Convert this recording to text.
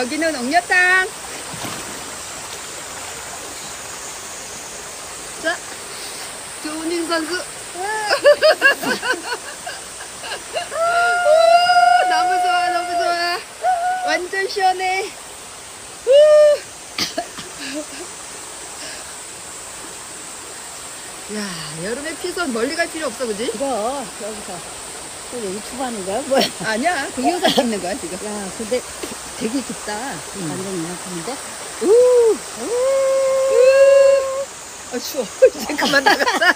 여기는 옥녀탕. 자, 조은인 선수. 너무 좋아, 너무 좋아. 완전 시원해. 야, 여름에 피서 멀리 갈 필요 없어, 그지? 이거 여기서 유튜브 하는 거야? 뭐야? 아니야, 동영상 찍는 거야, 지금. 야, 근데 되게 깊다. 완전 이만큼인데? 아, 추워. 이제 그만 나갔다.